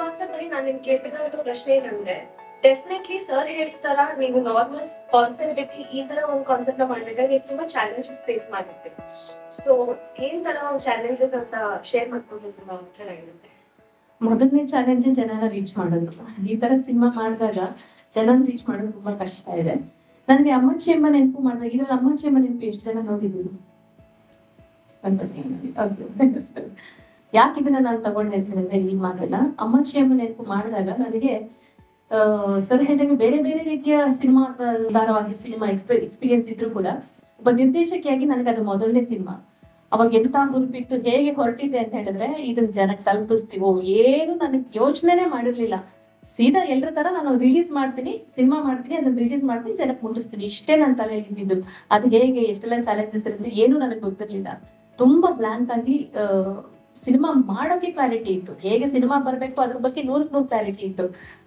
Concept ಅಲ್ಲಿ ನಾನು ನಿಮ್ಗೆ ಕೇಳಬೇಕಾಗಿರೋ ಪ್ರಶ್ನೆ ಏನಂದ್ರೆ ಡೆಫಿನೆಟ್ಲಿ ಸರ್ ಹೇಳಿದ ತರ ನೀವು ನಾರ್ಮಲ್ ಕಾನ್ಸೆಪ್ಟ್ ಬಿಟ್ಟು ಈ ತರ ಒಂದು ಕಾನ್ಸೆಪ್ಟ್ ನ ಮಾಡ್ಬೇಕಾದ್ರೆ ನೀವು ತುಂಬಾ ಚಾಲೆಂಜಸ್ ಫೇಸ್ ಮಾಡಿರ್ತೀವಿ. ಸೊ ಏನ್ ತರ ಒಂದು ಚಾಲೆಂಜಸ್ ಅಂತ ಶೇರ್ ಮಾಡ್ಕೊಂಡ್ರೆ ತುಂಬಾ ಚೆನ್ನಾಗಿರುತ್ತೆ. ಮೊದಲನೇ ಚಾಲೆಂಜ್ ಜನನ ರೀಚ್ ಮಾಡೋದು. ಈ ತರ ಸಿನಿಮಾ ಮಾಡಿದಾಗ ಜನನ ರೀಚ್ ಮಾಡೋದು ತುಂಬಾ ಕಷ್ಟ ಇದೆ. ನನಗೆ ಅಮ್ಮಚ್ಚಿ ಎಂಬ ನೆನಪು ಮಾಡಿದಾಗ ಇದ್ರಲ್ಲಿ ಅಮ್ಮಚ್ಚಿ ಎಂಬ ನೆನಪು ಎಷ್ಟು ಜನ ನೋಡಿದ್ರು? ಯಾಕೆ ಇದನ್ನ ನಾನು ತಗೊಂಡೆ ಅಂತ ಹೇಳಿದ್ರೆ ಈ ಮಾತನ್ನ ಅಮ್ಮಚ್ಚಿ ಎಂಬ ನೆನಪು ಮಾಡಿದಾಗ ನನಗೆ ಸರ್ ಹೇಳಿದಂಗೆ ಬೇರೆ ಬೇರೆ ರೀತಿಯ ಸಿನಿಮಾ ಅಥವಾ ಧಾರಾವಾಹಿ ಸಿನಿಮಾ ಎಕ್ಸ್ಪೀರಿಯನ್ಸ್ ಇದ್ರು ಕೂಡ ಒಬ್ಬ ನಿರ್ದೇಶಕಿಯಾಗಿ ನನಗೆ ಅದು ಮೊದಲನೇ ಸಿನಿಮಾ. ಅವಾಗ ಎಂತ ಗುರುಪಿತ್ತು, ಹೇಗೆ ಹೊರಟಿದೆ ಅಂತ ಹೇಳಿದ್ರೆ ಇದನ್ನ ಜನಕ್ಕೆ ತಲುಪಿಸ್ತೀವೋ ಏನು ನನಗೆ ಯೋಚನೆನೇ ಮಾಡಿರ್ಲಿಲ್ಲ. ಸೀದಾ ಎಲ್ಲರ ತರ ನಾನು ರಿಲೀಸ್ ಮಾಡ್ತೀನಿ, ಸಿನಿಮಾ ಮಾಡ್ತೀನಿ, ಅದನ್ನ ರಿಲೀಸ್ ಮಾಡ್ತೀನಿ, ಜನಕ್ಕೆ ಮುಟ್ಟಿಸ್ತೀನಿ, ಇಷ್ಟೇ ನನ್ನ ತಲೆಯಲ್ಲಿ ಇದ್ದಿದ್ದು. ಅದು ಹೇಗೆ ಎಷ್ಟೆಲ್ಲ ಚಾಲೆಂಜಸ್ ಇರುತ್ತೆ ಏನು ನನಗೆ ಗೊತ್ತಿರ್ಲಿಲ್ಲ. ತುಂಬಾ ಬ್ಲಾಂಕ್ ಆಗಿ ಸಿನಿಮಾ ಮಾಡೋಕೆ ಕ್ಲಾರಿಟಿ ಇತ್ತು, ಹೇಗೆ ಸಿನಿಮಾ ಬರ್ಬೇಕು ಅದ್ರ ಬಗ್ಗೆ 100% ಕ್ಲಾರಿಟಿ ಇತ್ತು.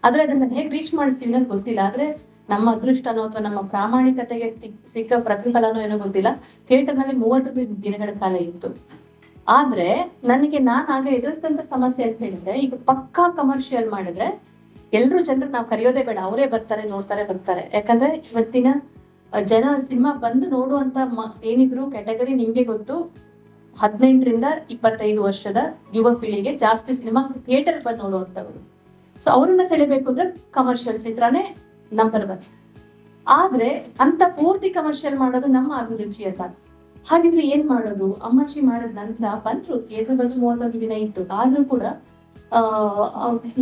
ಆದ್ರೆ ಅದನ್ನ ಹೇಗೆ ರೀಚ್ ಮಾಡಿಸ್ತೀವಿ ಅನ್ನೋದು ಗೊತ್ತಿಲ್ಲ. ಆದ್ರೆ ನಮ್ಮ ಅದೃಷ್ಟನೋ ಅಥವಾ ನಮ್ಮ ಪ್ರಾಮಾಣಿಕತೆಗೆ ಸಿಕ್ಕ ಪ್ರತಿಫಲನೋ ಏನೋ ಗೊತ್ತಿಲ್ಲ, ಥಿಯೇಟರ್ ನಲ್ಲಿ 30 ದಿನಗಳ ಕಾಲ ಇತ್ತು. ಆದ್ರೆ ನನಗೆ ಆಗ ಎದುರಿಸಿದಂತ ಸಮಸ್ಯೆ ಅಂತ ಹೇಳಿದ್ರೆ, ಈಗ ಪಕ್ಕಾ ಕಮರ್ಷಿಯಲ್ ಮಾಡಿದ್ರೆ ಎಲ್ರು ಜನರು ನಾವು ಕರೆಯೋದೇ ಬೇಡ, ಅವರೇ ಬರ್ತಾರೆ, ನೋಡ್ತಾರೆ, ಬರ್ತಾರೆ. ಯಾಕಂದ್ರೆ ಇವತ್ತಿನ ಜನ ಸಿನಿಮಾ ಬಂದು ನೋಡುವಂತ ಏನಿದ್ರು ಕ್ಯಾಟಗರಿ ನಿಮ್ಗೆ ಗೊತ್ತು, 18 ರಿಂದ 25 ವರ್ಷದ ಯುವ ಪೀಳಿಗೆ ಜಾಸ್ತಿ ಸಿನಿಮಾ ಥಿಯೇಟರ್ ಬಂದು ನೋಡುವಂತವ್ರು. ಸೊ ಅವ್ರನ್ನ ಸೆಳೆಬೇಕು ಅಂದ್ರೆ ಕಮರ್ಷಿಯಲ್ ಚಿತ್ರನೇ ನಂಬರ್ 1. ಆದ್ರೆ ಅಂತ ಪೂರ್ತಿ ಕಮರ್ಷಿಯಲ್ ಮಾಡೋದು ನಮ್ಮ ಅಭಿರುಚಿ ಅಲ್ಲ. ಹಾಗಿದ್ರೆ ಏನ್ ಮಾಡೋದು? ಅಮ್ಮಚ್ಚಿ ಮಾಡಿದ ನಂತರ ಬಂದ್ರು, ಥಿಯೇಟರ್ ಬಂದು 31 ದಿನ ಇತ್ತು. ಆದ್ರೂ ಕೂಡ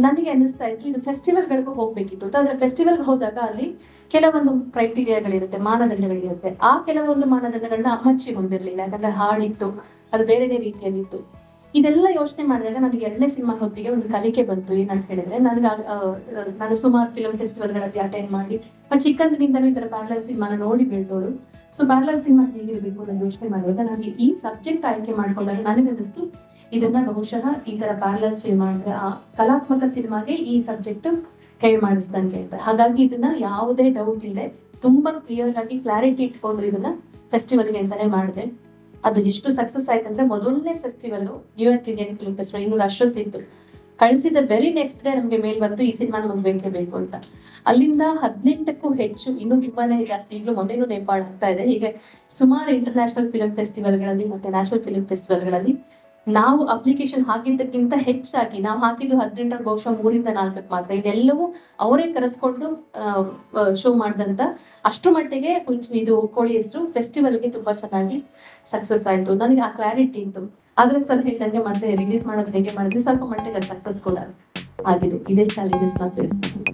ನನಗೆ ಅನ್ನಿಸ್ತಾ ಇತ್ತು ಇದು ಫೆಸ್ಟಿವಲ್ಗಳಿಗೂ ಹೋಗ್ಬೇಕಿತ್ತು. ಆದ್ರೆ ಫೆಸ್ಟಿವಲ್ಗೆ ಹೋದಾಗ ಅಲ್ಲಿ ಕೆಲವೊಂದು ಕ್ರೈಟೀರಿಯಾಗಳಿರುತ್ತೆ, ಮಾನದಂಡಗಳಿರುತ್ತೆ. ಆ ಕೆಲವೊಂದು ಮಾನದಂಡಗಳನ್ನ ಅಮ್ಮಚ್ಚಿ ಹೊಂದಿರ್ಲಿಲ್ಲ, ಯಾಕಂದ್ರೆ ಹಾಡಿತ್ತು, ಅದು ಬೇರೆನೇ ರೀತಿಯಲ್ಲಿತ್ತು. ಇದೆಲ್ಲ ಯೋಚನೆ ಮಾಡಿದಾಗ ನನಗೆ 2ನೇ ಸಿನಿಮಾ ಹೊತ್ತಿಗೆ ಒಂದು ಕಲಿಕೆ ಬಂತು. ಏನಂತ ಹೇಳಿದ್ರೆ ನಾನು ಸುಮಾರು ಫಿಲ್ಮ್ ಫೆಸ್ಟಿವಲ್ಗಳಲ್ಲಿ ಅಟೆಂಡ್ ಮಾಡಿ ಚಿಕ್ಕಂದಿನಿಂದನೂ ಈ ತರ ಪ್ಯಾರಲಲ್ ಸಿನಿಮಾನ ನೋಡಿ ಬೆಳೆದೋಳು. ಸೊ ಪ್ಯಾರಲಲ್ ಸಿನಿಮಾ ಹೇಗಿರ್ಬೇಕು ಅನ್ನೋ ಯೋಚನೆ ಮಾಡುವಾಗ ನನಗೆ ಈ ಸಬ್ಜೆಕ್ಟ್ ಆಯ್ಕೆ ಮಾಡ್ಕೊಂಡಾಗ ನನಗೆ ಅನಿಸ್ತು ಇದನ್ನ ಬಹುಶಃ ಈ ತರ ಪ್ಯಾರಲಲ್ ಸಿನಿಮಾ ಅಂದ್ರೆ ಆ ಕಲಾತ್ಮಕ ಸಿನಿಮಾಗೆ ಈ ಸಬ್ಜೆಕ್ಟ್ ಕೈ ಮಾಡಿಸ್ದಂಗೆ ಅಂತ. ಹಾಗಾಗಿ ಇದನ್ನ ಯಾವುದೇ ಡೌಟ್ ಇಲ್ಲದೆ ತುಂಬಾ ಕ್ಲಿಯರ್ ಆಗಿ ಕ್ಲಾರಿಟಿ ಇಟ್ಕೊಂಡು ಇದನ್ನ ಫೆಸ್ಟಿವಲ್ಗೆ ಅಂತಾನೆ ಮಾಡಿದೆ. ಅದು ಎಷ್ಟು ಸಕ್ಸಸ್ ಆಯ್ತು ಅಂದ್ರೆ ಮೊದಲನೇ festival New York Indian film festival 200 ಅಶ್ರಸ್ ಇತ್ತು. ಕಳಿಸಿದ ವೆರಿ ನೆಕ್ಸ್ಟ್ ಡೇ ನಮ್ಗೆ ಮೇಲ್ ಬಂತು ಈ ಸಿನಿಮಾ ನಮ್ಗೆ ಬೇಕೇ ಬೇಕು ಅಂತ. ಅಲ್ಲಿಂದ 18ಕ್ಕೂ ಹೆಚ್ಚು, ಇನ್ನೂ ತುಂಬಾನೇ ಜಾಸ್ತಿ, ಈಗಲೂ ಮೊನ್ನೆನೂ ನೇಪಾಳ ಆಗ್ತಾ ಇದೆ. ಹೀಗೆ ಸುಮಾರು ಇಂಟರ್ನ್ಯಾಷನಲ್ ಫಿಲ್ಮ್ ಫೆಸ್ಟಿವಲ್ಗಳಲ್ಲಿ ಮತ್ತೆ ನ್ಯಾಷನಲ್ ಫಿಲ್ಮ್ ಫೆಸ್ಟಿವಲ್ಗಳಲ್ಲಿ ನಾವು ಅಪ್ಲಿಕೇಶನ್ ಹಾಕಿದ್ದಕ್ಕಿಂತ ಹೆಚ್ಚಾಗಿ ನಾವು ಹಾಕಿದ್ದು 18 ಬಹುಶಃ 3 ರಿಂದ 4 ಮಾತ್ರ. ಇದೆಲ್ಲವೂ ಅವರೇ ಕರೆಸ್ಕೊಂಡು ಶೋ ಮಾಡಿದಂತ ಅಷ್ಟರ ಮಟ್ಟಿಗೆ ಇದು ಕೋಳಿ ಹೆಸರು ಫೆಸ್ಟಿವಲ್ಗೆ ತುಂಬಾ ಚೆನ್ನಾಗಿ ಸಕ್ಸಸ್ ಆಯ್ತು. ನನಗೆ ಆ ಕ್ಲಾರಿಟಿ ಇತ್ತು. ಆದ್ರೆ ಸರ್ ಹೇಳ್ದಂಗೆ ಮತ್ತೆ ರಿಲೀಸ್ ಮಾಡೋದು ಹೇಗೆ ಮಾಡಿದ್ವಿ, ಸ್ವಲ್ಪ ಮಟ್ಟಿಗೆ ಸಕ್ಸಸ್ ಕೂಡ ಆಗಿದೆ. ಇದೇ ಚಾಲೆಂಜಸ್ ನಾವು ಫೇಸ್ ಮಾಡ್ತೀವಿ.